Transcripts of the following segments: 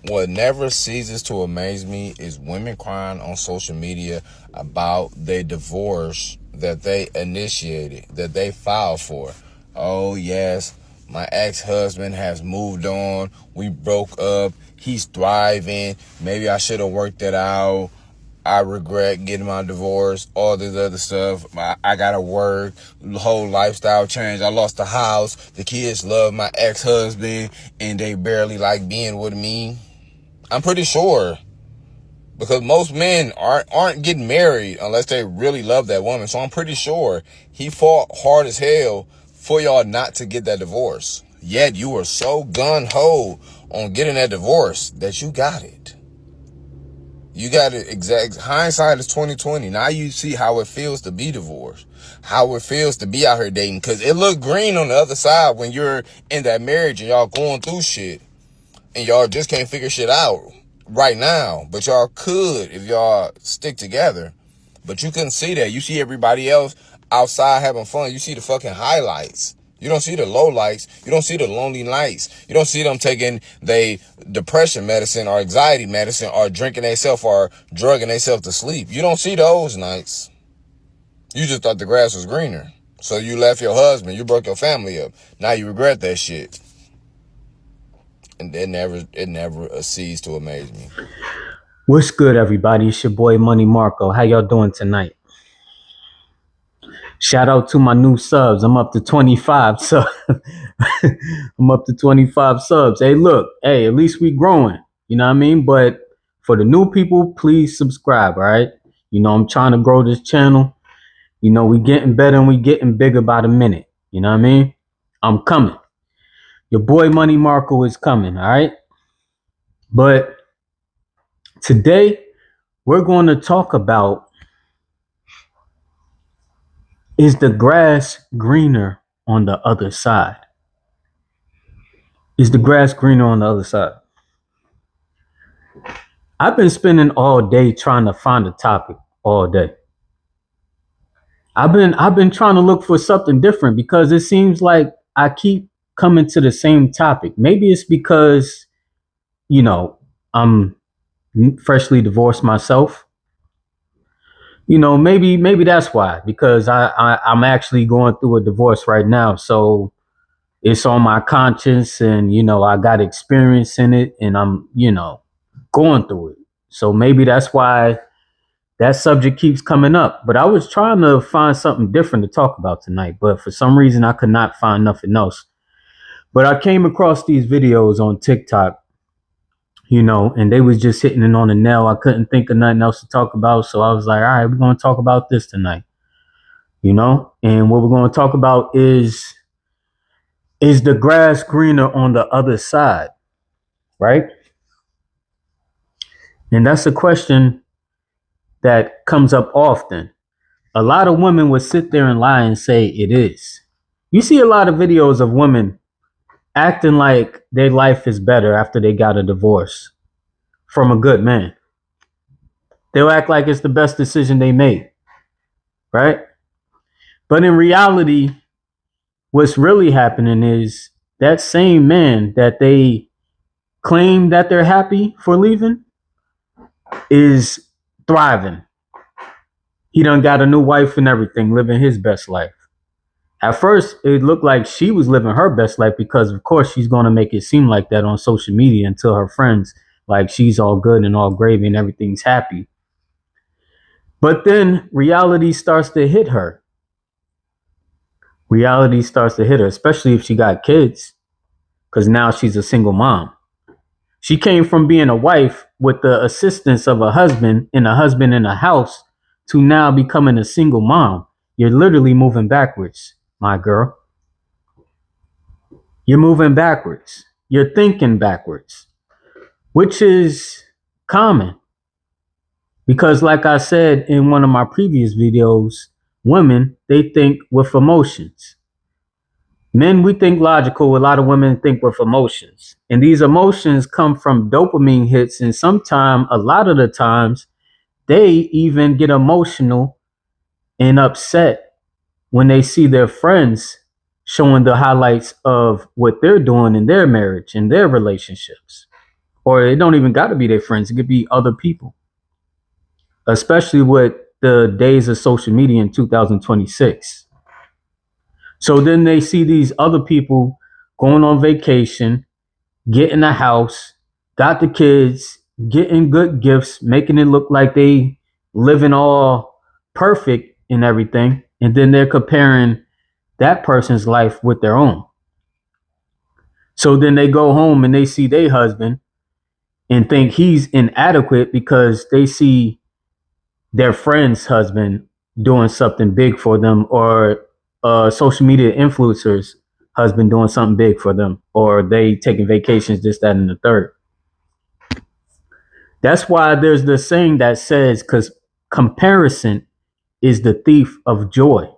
What never ceases to amaze me is women crying on social media about their divorce that they initiated, that they filed for. Oh, yes, my ex-husband has moved on. We broke up. He's thriving. Maybe I should have worked it out. I regret getting my divorce, all this other stuff. I gotta work, the whole lifestyle change. I lost the house. The kids love my ex-husband and they barely like being with me. I'm pretty sure, because most men aren't getting married unless they really love that woman. So I'm pretty sure he fought hard as hell for y'all not to get that divorce. Yet you were so gun-ho on getting that divorce that you got it. You got it exact. Hindsight is 2020. Now you see how it feels to be divorced, how it feels to be out here dating. Because it looked green on the other side when you're in that marriage and y'all going through shit. And y'all just can't figure shit out right now. But y'all could if y'all stick together. But you couldn't see that. You see everybody else outside having fun. You see the fucking highlights. You don't see the lowlights. You don't see the lonely nights. You don't see them taking they depression medicine or anxiety medicine or drinking themselves or drugging themselves to sleep. You don't see those nights. You just thought the grass was greener. So you left your husband. You broke your family up. Now you regret that shit. And it never ceased to amaze me. What's good, everybody? It's your boy Money Marco. How y'all doing tonight? Shout out to my new subs. I'm up to 25 subs. I'm up to 25 subs. Hey, look, at least we growing. You know what I mean? But for the new people, please subscribe, all right? I'm trying to grow this channel. We getting better and we getting bigger by the minute. You know what I mean? I'm coming. Your boy Money Marco is coming, all right? But today, we're going to talk about, is the grass greener on the other side? Is the grass greener on the other side? I've been spending all day trying to find a topic all day. I've been trying to look for something different because it seems like I keep coming to the same topic. Maybe it's because, I'm freshly divorced myself. Maybe that's why, because I'm actually going through a divorce right now. So it's on my conscience and, I got experience in it and I'm, going through it. So maybe that's why that subject keeps coming up. But I was trying to find something different to talk about tonight, but for some reason I could not find nothing else. But I came across these videos on TikTok, and they was just hitting it on the nail. I couldn't think of nothing else to talk about. So I was like, all right, we're going to talk about this tonight, and what we're going to talk about is the grass greener on the other side, right? And that's a question that comes up often. A lot of women would sit there and lie and say it is. You see a lot of videos of women acting like their life is better after they got a divorce from a good man. They'll act like it's the best decision they made, right? But in reality, what's really happening is that same man that they claim that they're happy for leaving is thriving. He done got a new wife and everything, living his best life. At first, it looked like she was living her best life because, of course, she's going to make it seem like that on social media and tell her friends like she's all good and all gravy and everything's happy. But then reality starts to hit her. Reality starts to hit her, especially if she got kids, because now she's a single mom. She came from being a wife with the assistance of a husband in a house to now becoming a single mom. You're literally moving backwards, my girl. You're moving backwards. You're thinking backwards, which is common. Because like I said in one of my previous videos, women, they think with emotions. Men, we think logical. A lot of women think with emotions. And these emotions come from dopamine hits. And sometimes, a lot of the times, they even get emotional and upset when they see their friends showing the highlights of what they're doing in their marriage and their relationships. or it don't even got to be their friends. It could be other people, especially with the days of social media in 2026. So then they see these other people going on vacation, getting a house, got the kids, getting good gifts, making it look like they living all perfect and everything. And then they're comparing that person's life with their own. So then they go home and they see their husband and think he's inadequate because they see their friend's husband doing something big for them, or social media influencers husband doing something big for them, or they taking vacations, this, that, and the third. That's why there's the saying that says, because comparison is the thief of joy.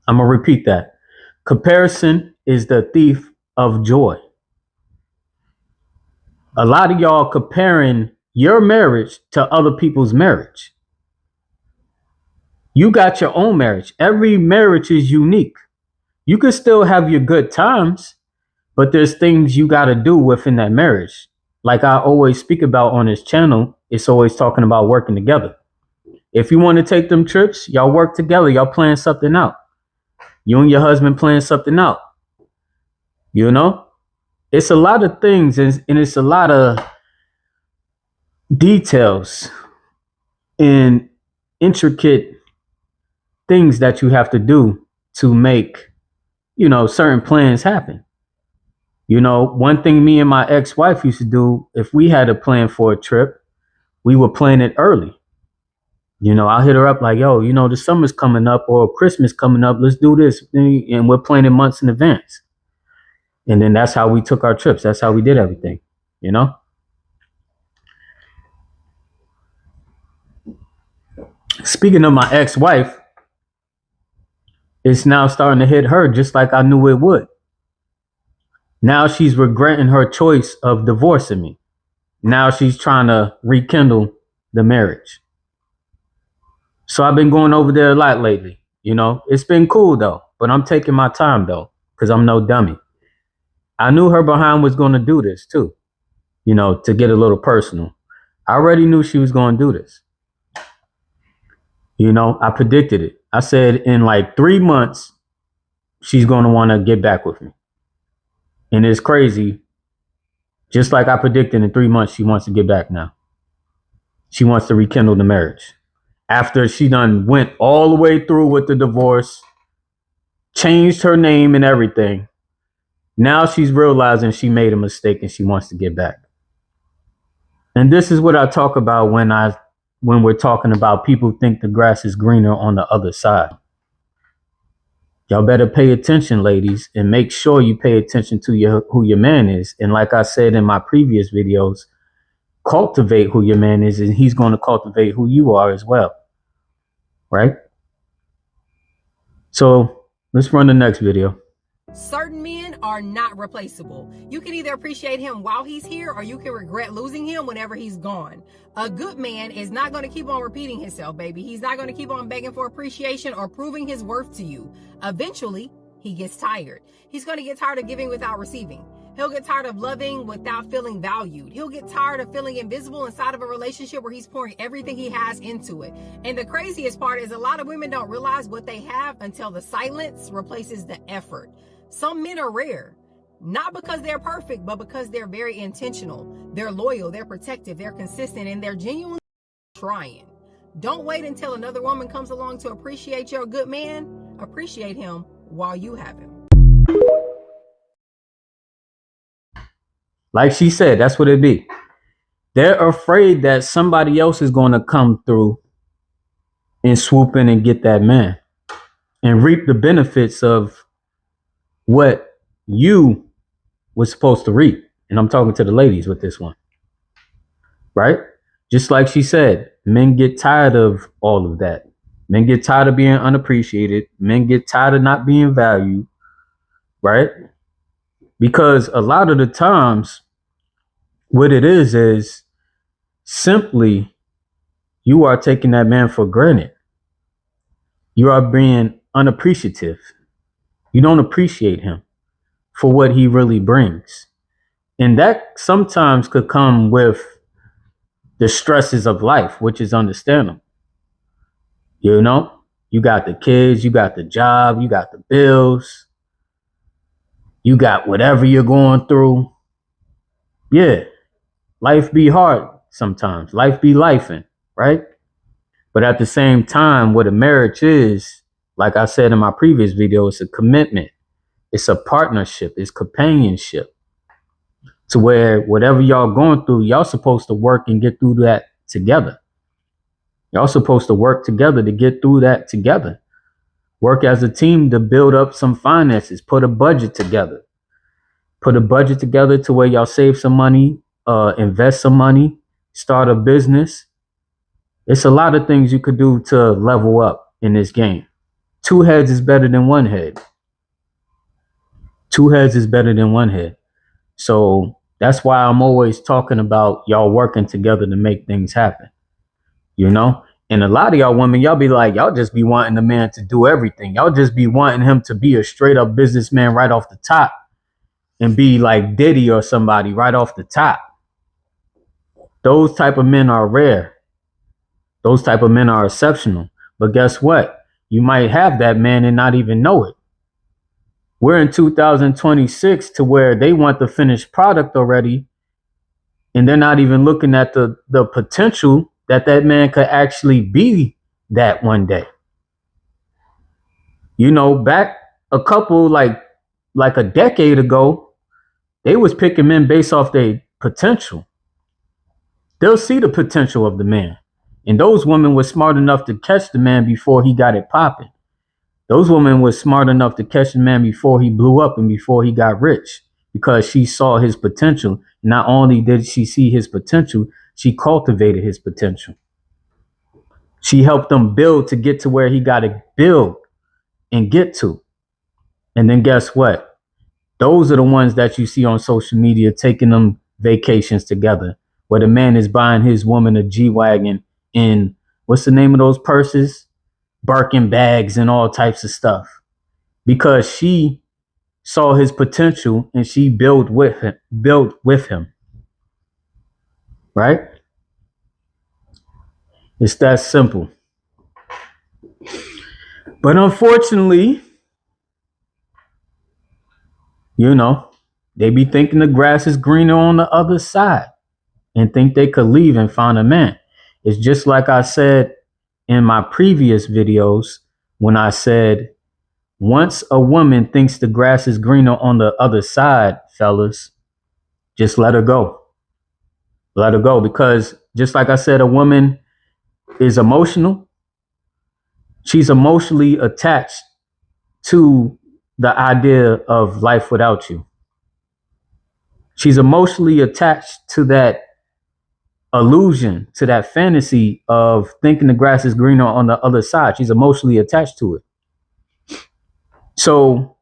I'm going to repeat that. Comparison is the thief of joy. A lot of y'all comparing your marriage to other people's marriage. You got your own marriage. Every marriage is unique. You can still have your good times, but there's things you got to do within that marriage. Like I always speak about on this channel, it's always talking about working together. If you want to take them trips, y'all work together. Y'all plan something out. You and your husband plan something out. You know, it's a lot of things, and it's a lot of details and intricate things that you have to do to make, certain plans happen. One thing me and my ex-wife used to do, if we had a plan for a trip, we would plan it early. I'll hit her up like, yo, the summer's coming up or Christmas coming up. Let's do this. And we're planning months in advance. And then that's how we took our trips. That's how we did everything, Speaking of my ex-wife, it's now starting to hit her just like I knew it would. Now she's regretting her choice of divorcing me. Now she's trying to rekindle the marriage. So I've been going over there a lot lately. It's been cool though, but I'm taking my time though, because I'm no dummy. I knew her behind was going to do this too, to get a little personal. I already knew she was going to do this. I predicted it. I said in like 3 months, she's going to want to get back with me. And it's crazy. Just like I predicted, in 3 months, she wants to get back now. She wants to rekindle the marriage. After she done went all the way through with the divorce, changed her name and everything. Now she's realizing she made a mistake and she wants to get back. And this is what I talk about when we're talking about people think the grass is greener on the other side. Y'all better pay attention, ladies, and make sure you pay attention to who your man is. And like I said in my previous videos, cultivate who your man is, and he's going to cultivate who you are as well. Right? So let's run the next video. Certain men are not replaceable. You can either appreciate him while he's here, or you can regret losing him whenever he's gone. A good man is not going to keep on repeating himself, baby. He's not going to keep on begging for appreciation or proving his worth to you. Eventually, he gets tired. He's going to get tired of giving without receiving. He'll get tired of loving without feeling valued. He'll get tired of feeling invisible inside of a relationship where he's pouring everything he has into it. And the craziest part is a lot of women don't realize what they have until the silence replaces the effort. Some men are rare, not because they're perfect, but because they're very intentional. They're loyal, they're protective, they're consistent, and they're genuinely trying. Don't wait until another woman comes along to appreciate your good man. Appreciate him while you have him. Like she said, that's what it be. They're afraid that somebody else is going to come through and swoop in and get that man and reap the benefits of what you was supposed to reap. And I'm talking to the ladies with this one. Right? Just like she said, men get tired of all of that. Men get tired of being unappreciated. Men get tired of not being valued. Right? Because a lot of the times, what it is simply you are taking that man for granted. You are being unappreciative. You don't appreciate him for what he really brings. And that sometimes could come with the stresses of life, which is understandable. You know, you got the kids, you got the job, you got the bills, you got whatever you're going through. Yeah, life be hard sometimes. Life be lifing, right? But at the same time, what a marriage is, like I said in my previous video, it's a commitment. It's a partnership. It's companionship. To where whatever y'all going through, y'all supposed to work and get through that together. Y'all supposed to work together to get through that together. Work as a team to build up some finances. Put a budget together. Put a budget together to where y'all save some money, invest some money, start a business. It's a lot of things you could do to level up in this game. 2 heads is better than 1 head. 2 heads is better than 1 head. So that's why I'm always talking about y'all working together to make things happen. You know? And a lot of y'all women, y'all be like, y'all just be wanting the man to do everything. Y'all just be wanting him to be a straight up businessman right off the top and be like Diddy or somebody right off the top. Those type of men are rare. Those type of men are exceptional. But guess what? You might have that man and not even know it. We're in 2026 to where they want the finished product already, and they're not even looking at the potential that man could actually be that one day. You know, back a couple like a decade ago, they was picking men based off their potential. They'll see the potential of the man. And those women were smart enough to catch the man before he got it popping. Those women were smart enough to catch the man before he blew up and before he got rich, because she saw his potential. Not only did she see his potential, she cultivated his potential. She helped him build to get to where he got to build and get to. And then guess what? Those are the ones that you see on social media taking them vacations together, where the man is buying his woman a G-Wagon in, what's the name of those purses? Birkin bags and all types of stuff. Because she saw his potential and she built with him. Right? It's that simple. But unfortunately, you know, they be thinking the grass is greener on the other side and think they could leave and find a man. It's just like I said in my previous videos when I said, once a woman thinks the grass is greener on the other side, fellas, just let her go. Let her go. Because just like I said, a woman is emotional. She's emotionally attached to the idea of life without you. She's emotionally attached to that illusion, to that fantasy of thinking the grass is greener on the other side. She's emotionally attached to it. So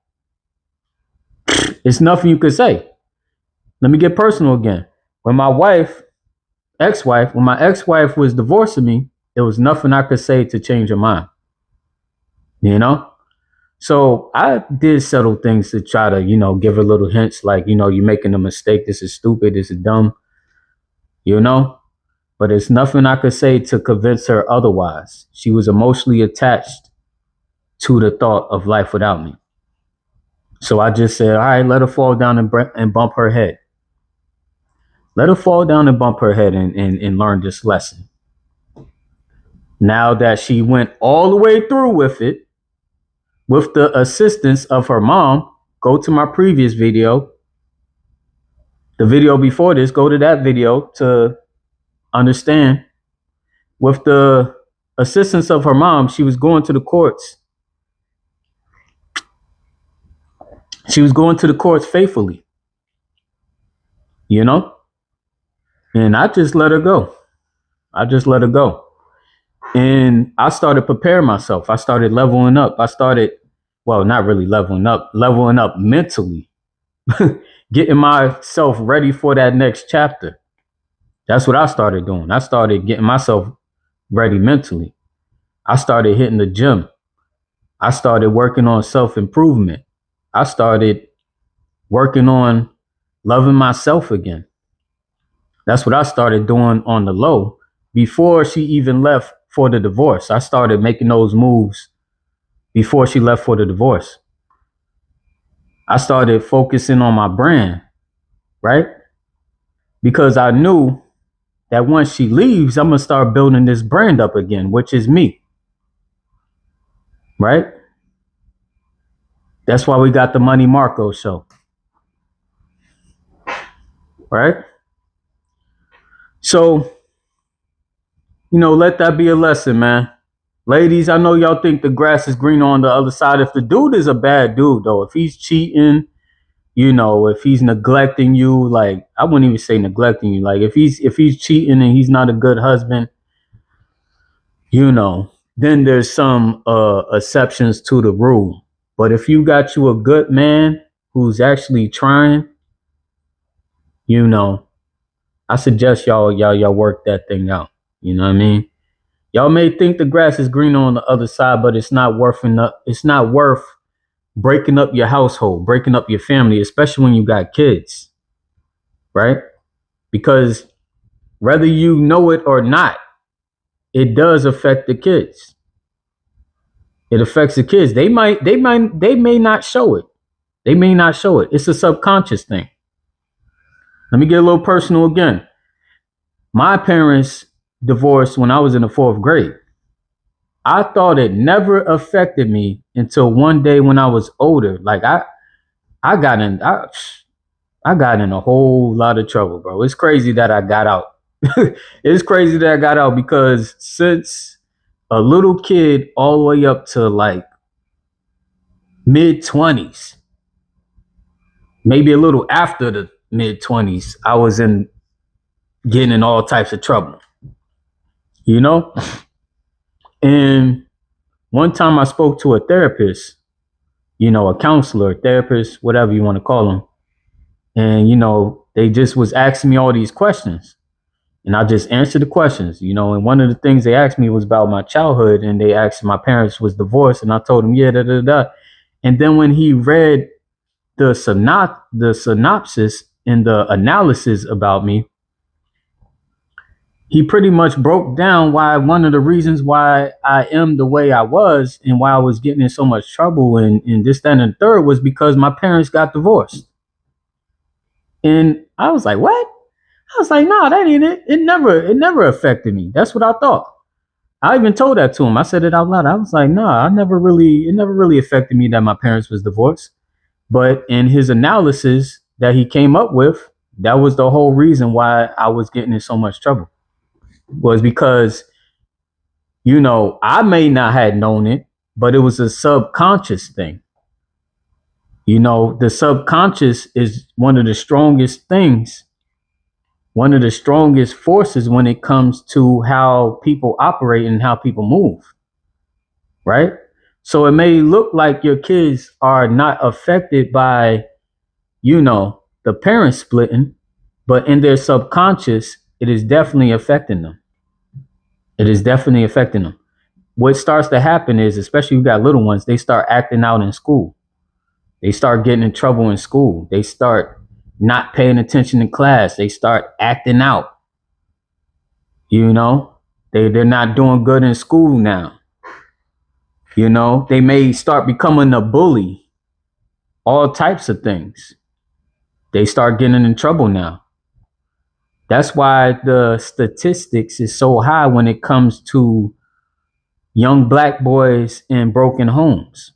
it's nothing you could say. Let me get personal again. When my ex-wife was divorcing me, there was nothing I could say to change her mind. You know? So I did subtle things to try to, give her little hints like, you're making a mistake. This is stupid. This is dumb. But there's nothing I could say to convince her otherwise. She was emotionally attached to the thought of life without me. So I just said, all right, let her fall down and bump her head. Let her fall down and bump her head and learn this lesson. Now that she went all the way through with it, with the assistance of her mom, go to my previous video. The video before this, go to that video to understand. With the assistance of her mom, she was going to the courts. She was going to the courts faithfully. And I just let her go. And I started preparing myself. I started leveling up. Not really leveling up mentally, getting myself ready for that next chapter. That's what I started doing. I started getting myself ready mentally. I started hitting the gym. I started working on self-improvement. I started working on loving myself again. That's what I started doing on the low before she even left for the divorce. I started making those moves before she left for the divorce. I started focusing on my brand, right? Because I knew that once she leaves, I'm going to start building this brand up again, which is me, right? That's why we got the Money Marco show, right? So, let that be a lesson, man. Ladies, I know y'all think the grass is greener on the other side. If the dude is a bad dude, though, if he's cheating, if he's neglecting you, like, I wouldn't even say neglecting you. Like, if he's cheating and he's not a good husband, then there's some exceptions to the rule. But if you got you a good man who's actually trying, I suggest y'all work that thing out. You know what I mean? Y'all may think the grass is greener on the other side, but it's not worth breaking up your household, breaking up your family, especially when you got kids, right? Because whether you know it or not, it does affect the kids. It affects the kids. They may not show it. They may not show it. It's a subconscious thing. Let me get a little personal again. My parents divorced when I was in the 4th grade. I thought it never affected me until one day when I was older. Like I got in a whole lot of trouble, bro. It's crazy that I got out. It's crazy that I got out because since a little kid all the way up to like mid-20s, maybe a little after the mid-20s, I was getting in all types of trouble. And one time I spoke to a therapist, a counselor, therapist, whatever you want to call them. And, they just was asking me all these questions. And I just answered the questions, and one of the things they asked me was about my childhood. And they asked if my parents was divorced. And I told them, yeah, da. And then when he read the synopsis and the analysis about me, he pretty much broke down why one of the reasons why I am the way I was and why I was getting in so much trouble and this, that, and the third was because my parents got divorced. And I was like, what? I was like, nah, that ain't it. It never affected me. That's what I thought. I even told that to him. I said it out loud. I was like, nah, it never really affected me that my parents was divorced. But in his analysis that he came up with, that was the whole reason why I was getting in so much trouble. Was because, I may not have known it, but it was a subconscious thing. The subconscious is one of the strongest things, one of the strongest forces when it comes to how people operate and how people move, right? So it may look like your kids are not affected by, the parents splitting, but in their subconscious, it is definitely affecting them. It is definitely affecting them. What starts to happen is, especially you got little ones, they start acting out in school. They start getting in trouble in school. They start not paying attention in class. They start acting out. They're not doing good in school now. They may start becoming a bully. All types of things. They start getting in trouble now. That's why the statistics is so high when it comes to young black boys in broken homes.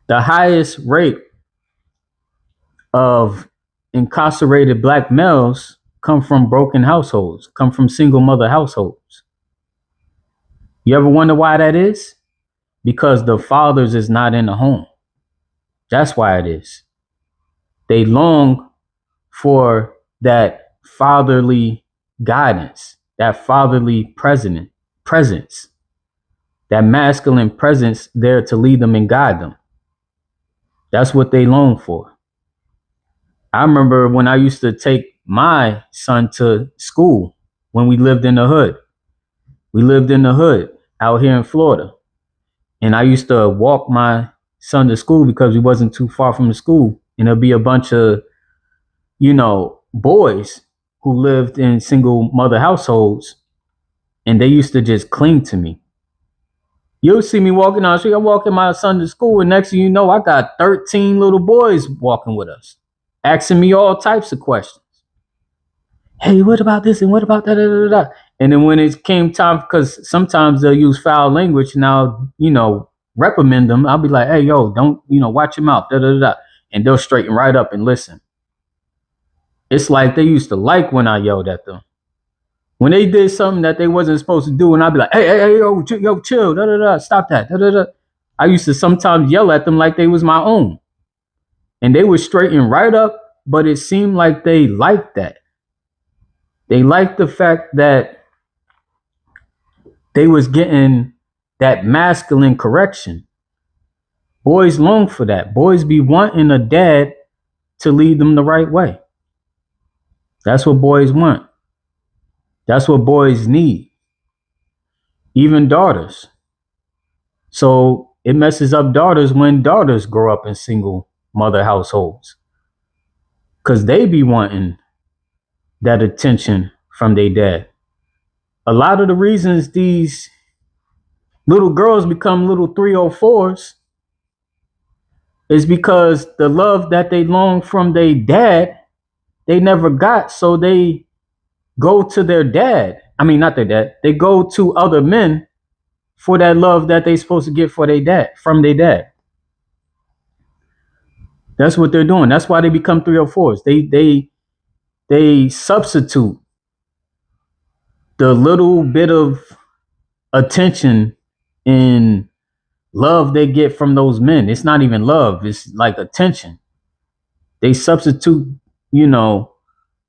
The highest rate of incarcerated black males come from broken households, come from single mother households. You ever wonder why that is? Because the fathers is not in the home. That's why it is. They long for that fatherly guidance, that fatherly presence, that masculine presence there to lead them and guide them. That's what they long for. I remember when I used to take my son to school when we lived in the hood. We lived in the hood out here in Florida. And I used to walk my son to school because we wasn't too far from the school. And there'll be a bunch of boys who lived in single mother households, and they used to just cling to me. You'll see me walking down the street. I'm walking my son to school, and next thing you know, I got 13 little boys walking with us, asking me all types of questions. Hey, what about this and what about that? Da, da, da, da. And then when it came time, because sometimes they'll use foul language, and I'll, reprimand them. I'll be like, hey, yo, don't, watch your mouth. Da, da, da, da. And they'll straighten right up and listen. It's like they used to like when I yelled at them. When they did something that they wasn't supposed to do, and I'd be like, hey, yo, chill, da, da, da, stop that, da, da, da. I used to sometimes yell at them like they was my own. And they would straighten right up, but it seemed like they liked that. They liked the fact that they was getting that masculine correction. Boys long for that. Boys be wanting a dad to lead them the right way. That's what boys want. That's what boys need. Even daughters. So it messes up daughters when daughters grow up in single mother households, because they be wanting that attention from their dad. A lot of the reasons these little girls become little 304s is because the love that they long from their dad, they never got. So they go to their dad. I mean, not their dad. They go to other men for that love that they supposed to get for their dad, from their dad. That's what they're doing. That's why they become 304s. They substitute the little bit of attention and love they get from those men. It's not even love. It's like attention. They substitute,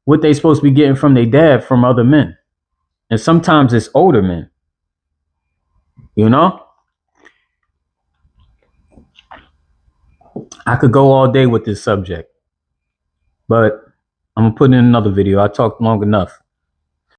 what they supposed to be getting from their dad from other men. And sometimes it's older men. I could go all day with this subject, but I'm going to put in another video. I talked long enough.